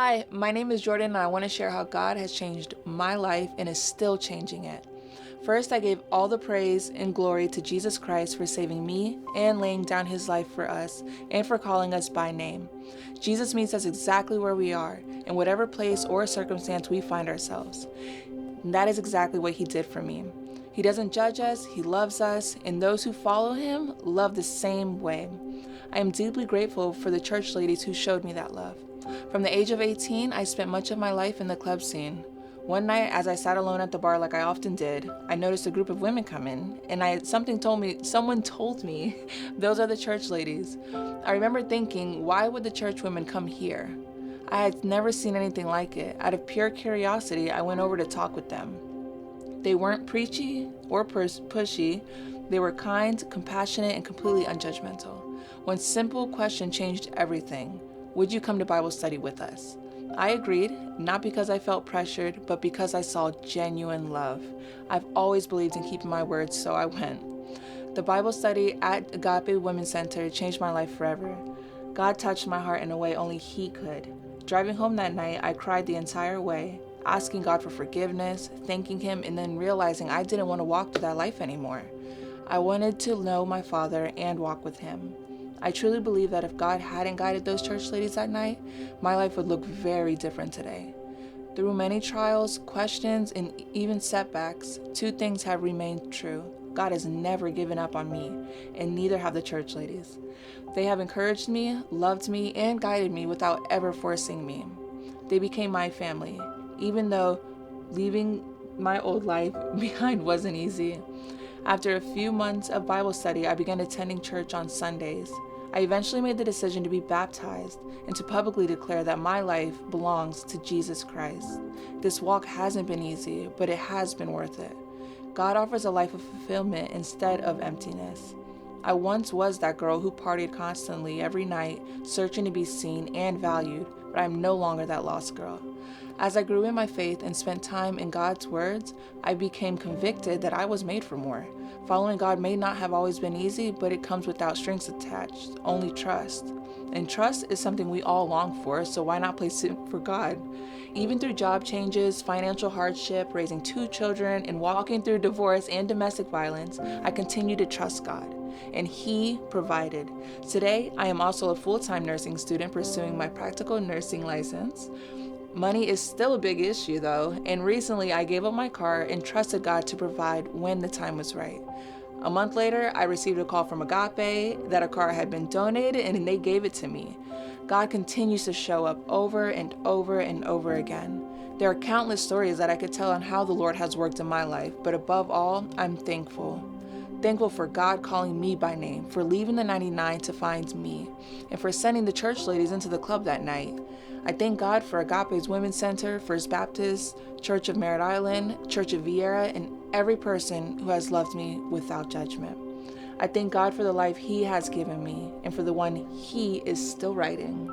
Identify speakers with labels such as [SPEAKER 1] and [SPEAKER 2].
[SPEAKER 1] Hi, my name is Jordon and I want to share how God has changed my life and is still changing it. First, I gave all the praise and glory to Jesus Christ for saving me and laying down his life for us and for calling us by name. Jesus meets us exactly where we are, in whatever place or circumstance we find ourselves. And that is exactly what he did for me. He doesn't judge us, he loves us, and those who follow him love the same way. I am deeply grateful for the church ladies who showed me that love. From the age of 18, I spent much of my life in the club scene. One night, as I sat alone at the bar like I often did, I noticed a group of women come in, and someone told me, those are the church ladies. I remember thinking, why would the church women come here? I had never seen anything like it. Out of pure curiosity, I went over to talk with them. They weren't preachy or pushy. They were kind, compassionate, and completely unjudgmental. One simple question changed everything. Would you come to Bible study with us? I agreed, not because I felt pressured, but because I saw genuine love. I've always believed in keeping my word, so I went. The Bible study at Agape Women's Center changed my life forever. God touched my heart in a way only He could. Driving home that night, I cried the entire way, asking God for forgiveness, thanking Him, and then realizing I didn't want to walk through that life anymore. I wanted to know my Father and walk with Him. I truly believe that if God hadn't guided those church ladies that night, my life would look very different today. Through many trials, questions, and even setbacks, two things have remained true. God has never given up on me, and neither have the church ladies. They have encouraged me, loved me, and guided me without ever forcing me. They became my family, even though leaving my old life behind wasn't easy. After a few months of Bible study, I began attending church on Sundays. I eventually made the decision to be baptized and to publicly declare that my life belongs to Jesus Christ. This walk hasn't been easy, but it has been worth it. God offers a life of fulfillment instead of emptiness. I once was that girl who partied constantly every night, searching to be seen and valued, but I am no longer that lost girl. As I grew in my faith and spent time in God's words, I became convicted that I was made for more. Following God may not have always been easy, but it comes without strings attached, only trust. And trust is something we all long for, so why not place it for God? Even through job changes, financial hardship, raising 2 children, and walking through divorce and domestic violence, I continue to trust God. And He provided. Today, I am also a full-time nursing student pursuing my practical nursing license. Money is still a big issue though, and recently I gave up my car and trusted God to provide when the time was right. A month later, I received a call from Agape that a car had been donated and they gave it to me. God continues to show up over and over and over again. There are countless stories that I could tell on how the Lord has worked in my life, but above all, I'm thankful. Thankful for God calling me by name, for leaving the 99 to find me, and for sending the church ladies into the club that night. I thank God for Agape's Women's Center, First Baptist, Church of Merritt Island, Church of Viera, and every person who has loved me without judgment. I thank God for the life He has given me and for the one He is still writing.